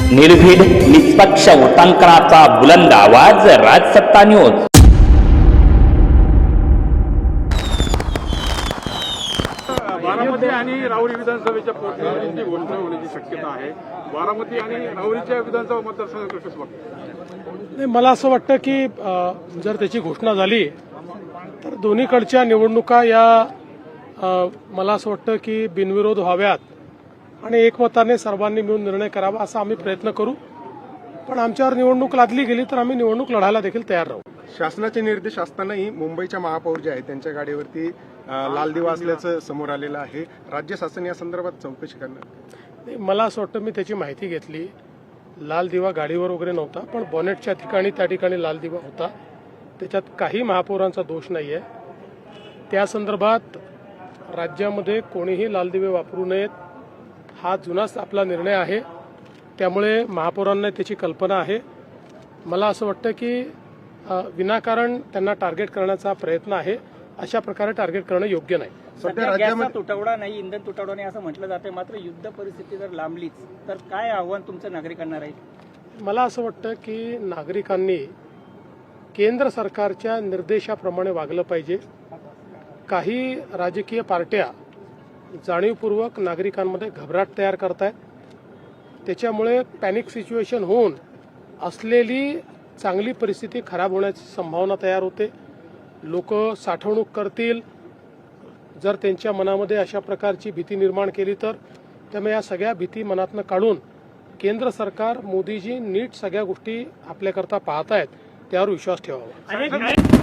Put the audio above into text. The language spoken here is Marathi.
निर्भीड निष्पक्ष वोटांकनाचा बुलंद आवाज, राजसत्ता न्यूज। बारामती आणि राहुरी विधानसभेच्या पोटनिवडणुकीची घोषणा होण्याची शक्यता आहे। बारामती आणि राहुरीच्या विधानसभा मतदारसंघात कसं वाटतं? मला असं वाटतं की जर त्याची घोषणा झाली तर दोन्हीकडच्या निवडणुका या मला असं वाटतं की बिनविरोध व्हाव्यात आणि एकमताने सर्वांनी मिळून निर्णय करावा असा आम्ही प्रयत्न करू। पण आमच्यावर निवडणूक लादली गेली तर आम्ही निवडणूक लढायला देखील तयार राहू। शासनाचे निर्देश असतानाही मुंबईच्या महापौर जे आहेत त्यांच्या गाडीवरती लाल दिवा असल्याचं समोर आलेलं आहे। राज्य शासन या संदर्भात चौकशी करणार? मला असं वाटतं मी त्याची माहिती घेतली। लाल दिवा गाडीवर वगैरे नव्हता, पण बॉनेटच्या ठिकाणी त्या ठिकाणी लाल दिवा होता। त्याच्यात काही महापौरांचा दोष नाही आहे। त्या संदर्भात राज्यामध्ये कोणीही लाल दिवे वापरू नयेत हा जुनाच आपला निर्णय आहे। त्यामुळे महापौरांना त्याची कल्पना आहे। मला असं वाटतं की विनाकारण त्यांना टार्गेट करण्याचा प्रयत्न आहे। अशा प्रकारे टार्गेट करणं योग्य नाही। सध्या गॅसचा तुटवडा नाही, इंधन तुटवडा नाही असं म्हटलं जाते, मात्र युद्ध परिस्थिती जर लांबलीच तर काय आव्हान तुमचं नागरिकांना राहील? मला असं वाटतं की नागरिकांनी केंद्र सरकारच्या निर्देशाप्रमाणे वागलं पाहिजे। काही राजकीय पार्ट्या जाणीवपूर्वक नागरिकांमध्ये घबराट तयार करतायत। त्याच्यामुळे पॅनिक सिच्युएशन होऊन असलेली चांगली परिस्थिती खराब होण्याची संभावना तयार होते। लोक साठवणूक करतील जर त्यांच्या मनामध्ये अशा प्रकारची भीती निर्माण केली तर। त्यामुळे या सगळ्या भीती मनातनं काढून केंद्र सरकार मोदीजी नीट सगळ्या गोष्टी आपल्याकरता पाहतायत, त्यावर विश्वास ठेवावा।